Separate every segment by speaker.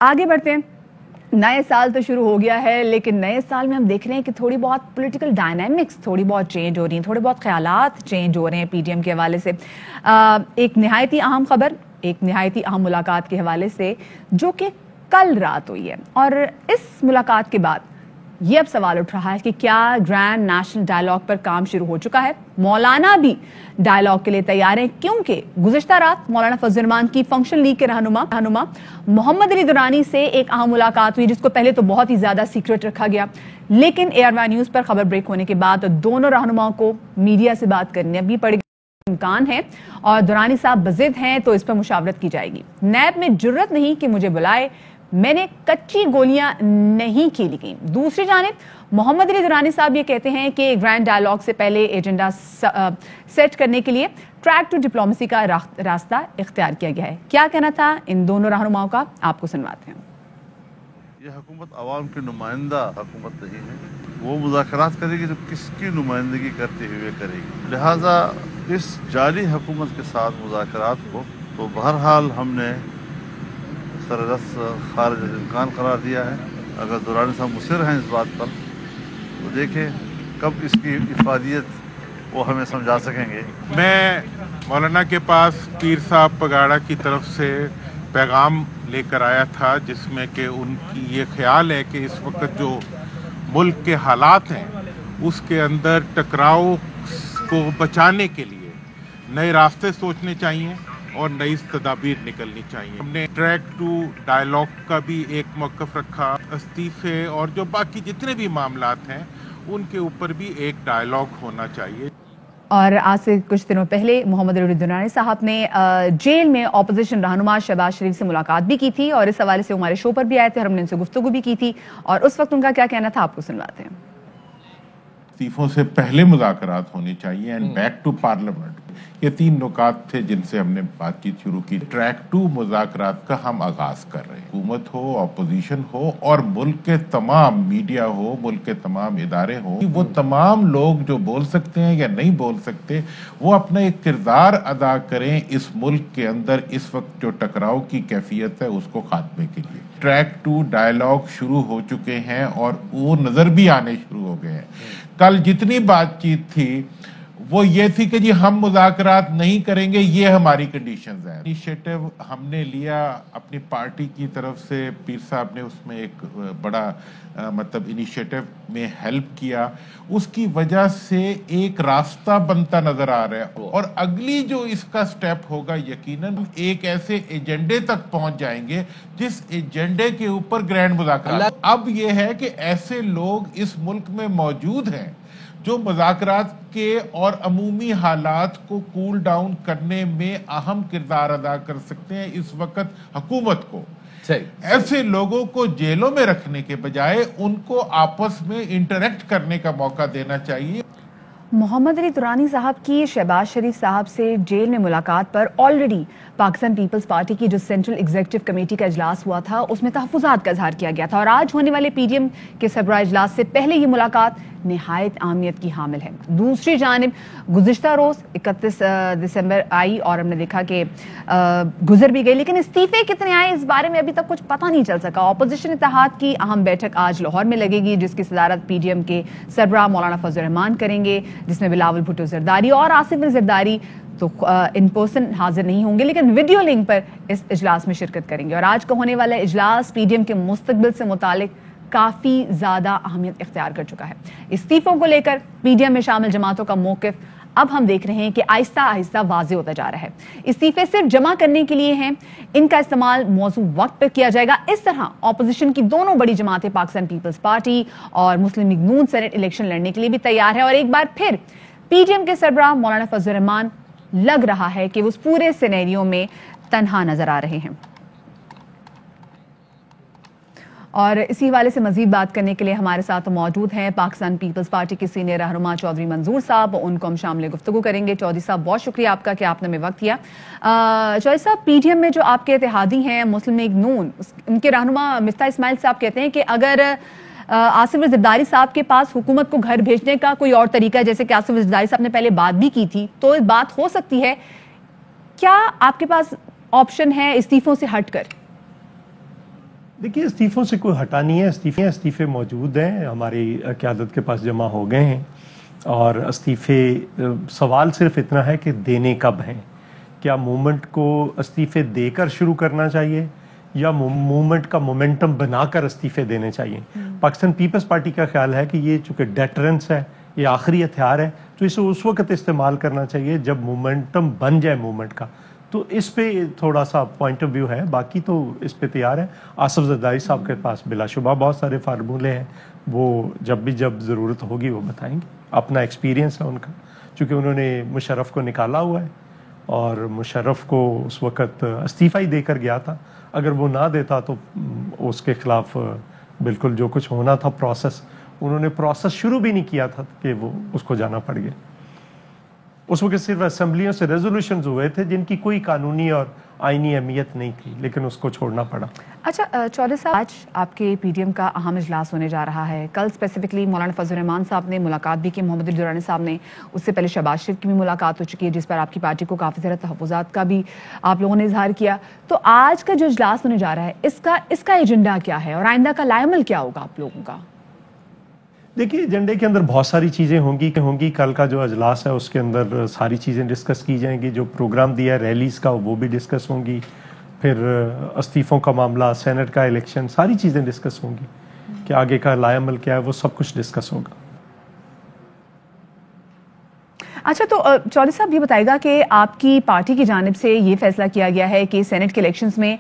Speaker 1: आगे बढ़ते हैं। नए साल तो शुरू हो गया है, लेकिन नए साल में हम देख रहे हैं कि थोड़ी बहुत पॉलिटिकल डायनामिक्स थोड़ी बहुत चेंज हो रही हैं, थोड़े बहुत ख्यालात चेंज हो रहे हैं पीडीएम के हवाले से। एक निहायती अहम खबर, एक निहायती अहम मुलाकात के हवाले से जो कि कल रात हुई है, और इस मुलाकात के बाद ये अब सवाल उठ रहा है कि क्या ग्रैंड नेशनल डायलॉग पर काम शुरू हो चुका है। मौलाना भी डायलॉग के लिए तैयार हैं, क्योंकि गुज़िश्ता रात मौलाना फजल रहमान की फंक्शन लीग के रहनुमा मोहम्मद अली दुरानी से एक अहम मुलाकात हुई, जिसको पहले तो बहुत ही ज्यादा सीक्रेट रखा गया, लेकिन ARY न्यूज पर खबर ब्रेक होने के बाद दोनों रहनुमाओं को मीडिया से बात करने भी पड़ेगी। इम्कान है और दुरानी साहब बज़िद हैं तो इस पर मुशावरत की जाएगी। नैब में जुर्रत नहीं कि मुझे बुलाए, मैंने कच्ची गोलियां नहीं खेली गई। दूसरी जानिब मोहम्मद अली दुरानी साहब ये कहते हैं कि ग्रैंड डायलॉग से पहले एजेंडा सेट करने के लिए ट्रैक टू डिप्लोमेसी का रास्ता इख्तियार किया गया है। क्या कहना था इन दोनों रहनुमाओं का, आपको सुनवाते हैं।
Speaker 2: ये हुकूमत अवाम की नुमाइंदा हुकूमत नहीं है, वो मुज़ाकरात करेगी तो किसकी नुमाइंदगी करते हुए करेगी। लिहाजा इस जाली हुकूमत के साथ मुज़ाकरात को तो बहरहाल हमने सरदस्त खारिज इम्कान करार दिया है। अगर दुरानी साहब मुसिर हैं इस बात पर तो देखें कब इसकी इफादियत वो हमें समझा सकेंगे।
Speaker 3: मैं मौलाना के पास पीर साहब पगाड़ा की तरफ से पैगाम लेकर आया था, जिसमें कि उनकी ये ख्याल है कि इस वक्त जो मुल्क के हालात हैं उसके अंदर टकराव को बचाने के लिए नए रास्ते सोचने चाहिए और नई तदाबीर निकलनी चाहिए। हमने ट्रैक टू डायलॉग का भी एक मौक़िफ़ रखा, इस्तीफ़े और जो बाकी जितने भी मामलात हैं उनके ऊपर भी एक डायलॉग होना चाहिए।
Speaker 1: और आज से कुछ दिनों पहले मोहम्मद अली दुरानी साहब ने जेल में ऑपोजिशन रहनुमा शहबाज शरीफ से मुलाकात भी की थी, और इस हवाले से हमारे शो पर भी आए थे और हमने उनसे गुफ्तगू भी की थी, और उस वक्त उनका क्या कहना था आपको सुनवाते हैं।
Speaker 3: इस्तीफों से पहले मुज़ाकरात होनी चाहिए एंड बैक टू पार्लियामेंट। ये 3 नुकात थे जिनसे हमने बातचीत शुरू की। ट्रैक टू मुज़ाकरात का हम आगाज कर रहे हैं। हुकूमत हो, अपोजिशन हो और मुल्क के तमाम मीडिया हो, मुल्क के तमाम इदारे हो, वो तमाम लोग जो बोल सकते हैं या नहीं बोल सकते वो अपना एक किरदार अदा करें इस मुल्क के अंदर इस वक्त जो टकराव की कैफियत है उसको खात्मे के लिए। ट्रैक टू डायलॉग शुरू हो चुके हैं और वो नजर भी आने शुरू हो गए हैं। कल जितनी बातचीत थी वो ये थी कि जी हम मुज़ाकरात नहीं करेंगे, ये हमारी कंडीशंस हैं। इनिशिएटिव हमने लिया अपनी पार्टी की तरफ से, पीर साहब ने उसमें एक बड़ा मतलब इनिशिएटिव में हेल्प किया, उसकी वजह से एक रास्ता बनता नजर आ रहा है। और अगली जो इसका स्टेप होगा यकीनन एक ऐसे एजेंडे तक पहुंच जाएंगे जिस एजेंडे के ऊपर ग्रैंड मुज़ाकरात। अब ये है कि ऐसे लोग इस मुल्क में मौजूद हैं जो मुज़ाकरात के और अमूमी हालात को कूल डाउन करने में अहम किरदार अदा कर सकते हैं। इस वक्त हुकूमत को ऐसे लोगों को जेलों में रखने के बजाय उनको आपस में इंटरेक्ट करने का मौका देना चाहिए।
Speaker 1: मोहम्मद अली दुरानी साहब की शहबाज शरीफ साहब से जेल में मुलाकात पर ऑलरेडी पाकिस्तान पीपल्स पार्टी की जो सेंट्रल एग्जीक्यूटिव कमेटी का इजलास हुआ था उसमें तहफ़्फ़ुज़ात का इज़हार किया गया था, और आज होने वाले पीडीएम के सरबराह इजलास से पहले ये मुलाकात निहायत अहमियत की हामिल है। दूसरी जानिब गुज़िश्ता रोज़ 31 दिसंबर आई और हमने देखा कि गुजर भी गई, लेकिन इस्तीफे कितने आए इस बारे में अभी तक कुछ पता नहीं चल सका। अपोजिशन इत्तेहाद की अहम बैठक आज लाहौर में लगेगी, जिसकी सदारत पीडीएम के सरबराह मौलाना फजल रहमान करेंगे, जिसमें बिलावल भुट्टो ज़रदारी और आसिफ अली ज़रदारी तो इन पर्सन हाजिर नहीं होंगे, लेकिन वीडियो लिंक पर इस इजलास में शिरकत करेंगे। और आज का होने वाला इजलास पीडीएम के मुस्तकबिल से मुतालिक काफी ज्यादा अहमियत इख्तियार कर चुका है। इस्तीफों को लेकर पीडीएम में शामिल जमातों का मौकिफ अब हम देख रहे हैं कि आहिस्ता आहिस्ता वाज़ेह होता जा रहा है। इस्तीफे सिर्फ जमा करने के लिए हैं, इनका इस्तेमाल मौजू वक्त पर किया जाएगा। इस तरह ऑपोजिशन की दोनों बड़ी जमातें पाकिस्तान पीपल्स पार्टी और मुस्लिम लीग नून सेनेट इलेक्शन लड़ने के लिए भी तैयार है, और एक बार फिर पीडीएम के सरबराह मौलाना फजल रहमान लग रहा है कि उस पूरे सिनेरियो में तन्हा नजर आ रहे हैं। और इसी हवाले से मजीद बात करने के लिए हमारे साथ मौजूद हैं पाकिस्तान पीपल्स पार्टी के सीनियर रहनुमा चौधरी मंजूर साहब, उनको हम शामिल गुफ्तगू करेंगे। चौधरी साहब बहुत शुक्रिया आपका कि आपने हमें वक्त दिया। चौधरी साहब, पीडीएम में जो आपके इत्तेहादी हैं मुस्लिम लीग नून, उनके रहनुमा मिफ्ता इस्माइल साहब कहते हैं कि अगर आसिफ अली ज़रदारी साहब के पास हुकूमत को घर भेजने का कोई और तरीका है, जैसे कि आसिफ अली ज़रदारी साहब ने पहले बात भी की थी, तो बात हो सकती है, क्या आपके पास ऑप्शन है इस्तीफों से हटकर?
Speaker 4: دیکھیے استعفوں سے کوئی ہٹا نہیں ہے، استعفے موجود ہیں، ہماری قیادت کے پاس جمع ہو گئے ہیں، اور استعفے سوال صرف اتنا ہے کہ دینے کب ہیں. کیا موومنٹ کو استعفے دے کر شروع کرنا چاہیے یا موومنٹ کا مومنٹم بنا کر استعفے دینے چاہیے؟ پاکستان پیپلز پارٹی کا خیال ہے کہ یہ چونکہ ڈیٹرنس ہے، یہ آخری ہتھیار ہے، تو اسے اس وقت استعمال کرنا چاہیے جب مومنٹم بن جائے موومنٹ کا. تو اس پہ تھوڑا سا پوائنٹ آف ویو ہے، باقی تو اس پہ تیار ہے. آصف زرداری صاحب کے پاس بلا شبہ بہت سارے فارمولے ہیں، وہ جب ضرورت ہوگی وہ بتائیں گے. اپنا ایکسپیرینس ہے ان کا، چونکہ انہوں نے مشرف کو نکالا ہوا ہے اور مشرف کو اس وقت استعفیٰ ہی دے کر گیا تھا. اگر وہ نہ دیتا تو اس کے خلاف بالکل جو کچھ ہونا تھا پروسیس، انہوں نے پروسیس شروع بھی نہیں کیا تھا کہ وہ اس کو جانا پڑ گیا. اس وقت صرف اسمبلیوں سے ریزولوشنز ہوئے تھے جن کی کوئی قانونی اور آئینی اہمیت نہیں تھی، لیکن اس کو چھوڑنا پڑا.
Speaker 1: اچھا چودھری صاحب، آج آپ کے پی ڈی ایم کا اہم اجلاس ہونے جا رہا ہے. کل اسپیسیفکلی مولانا فضل الرحمان صاحب نے ملاقات بھی کی، محمد علی درانی صاحب نے، اس سے پہلے شہباز شریف کی بھی ملاقات ہو چکی ہے جس پر آپ کی پارٹی کو کافی زیادہ تحفظات کا بھی آپ لوگوں نے اظہار کیا. تو آج کا جو اجلاس ہونے جا رہا ہے اس کا ایجنڈا کیا ہے اور آئندہ کا لائے عمل کیا ہوگا آپ لوگوں کا؟
Speaker 4: دیکھیے ایجنڈے کے اندر بہت ساری چیزیں ہوں گی. کل کا جو اجلاس ہے اس کے اندر ساری چیزیں ڈسکس کی جائیں گی. جو پروگرام دیا ہے ریلیز کا وہ بھی ڈسکس ہوں گی، پھر استعفوں کا معاملہ، سینٹ کا الیکشن، ساری چیزیں ڈسکس ہوں گی کہ آگے کا لائے عمل کیا ہے، وہ سب کچھ ڈسکس ہوگا.
Speaker 1: اچھا تو چودھری صاحب یہ بتائے گا کہ آپ کی پارٹی کی جانب سے یہ فیصلہ کیا گیا ہے کہ سینٹ کے الیکشنز میں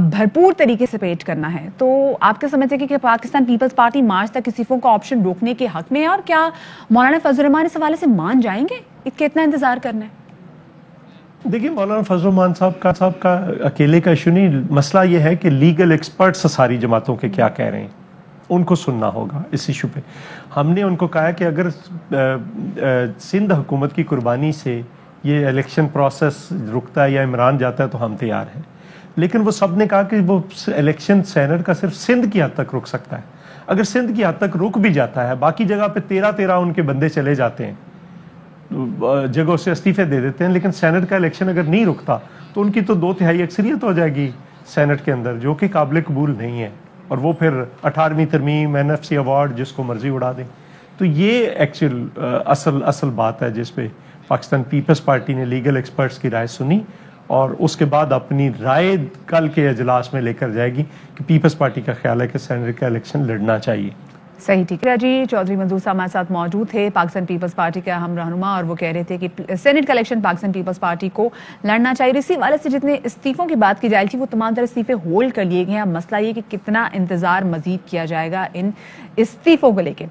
Speaker 1: بھرپور طریقے سے پیٹ کرنا ہے، تو آپ کیا سمجھتے ہیں کہ پاکستان پیپلز پارٹی مارچ تک استعفوں کا آپشن روکنے کے حق میں ہے، اور کیا مولانا فضل الرحمان اس حوالے سے مان جائیں گے؟ کتنا انتظار کرنا ہے؟
Speaker 4: دیکھیے مولانا فضل الرحمان صاحب کا اکیلے کا ایشو نہیں، مسئلہ یہ ہے کہ لیگل ایکسپرٹس ساری جماعتوں کے کیا کہہ رہے ہیں، ان کو سننا ہوگا اس ایشو پہ. ہم نے ان کو کہا کہ اگر سندھ حکومت کی قربانی سے یہ الیکشن پروسیس رکتا ہے یا عمران جاتا ہے تو ہم تیار ہیں، لیکن وہ سب نے کہا کہ وہ الیکشن سینٹ کا صرف سندھ کی حد تک رک سکتا ہے. اگر سندھ کی حد تک رک بھی جاتا ہے، باقی جگہ پہ 13 ان کے بندے چلے جاتے ہیں، جگہوں سے استعفے دے دیتے ہیں، لیکن سینٹ کا الیکشن اگر نہیں رکتا تو ان کی تو 2/3 اکثریت ہو جائے گی سینٹ کے اندر، جو کہ قابل قبول نہیں ہے، اور وہ پھر 18ویں ترمیم NFC ایوارڈ جس کو مرضی اڑا دیں. تو یہ ایکچوئل اصل بات ہے جس پہ پاکستان پیپلز پارٹی نے لیگل ایکسپرٹس کی رائے سنی اور اس کے بعد اپنی رائے کل کے اجلاس میں لے کر جائے گی کہ پیپلز پارٹی کا خیال ہے کہ سینٹ کا الیکشن لڑنا چاہیے.
Speaker 1: صحیح، ٹھیک ہے جی. چودھری منظور صاحب ہمارے ساتھ موجود تھے، پاکستان پیپلز پارٹی کے اہم رہنما، اور وہ کہہ رہے تھے کہ سینٹ کا الیکشن پاکستان پیپلز پارٹی کو لڑنا چاہیے. اسی حوالے سے جتنے استعفوں کی بات کی جائے تھی وہ تمام تر استعفے ہولڈ کر لیے گئے ہیں. اب مسئلہ یہ کہ کتنا انتظار مزید کیا جائے گا ان استعفوں کو لے کے.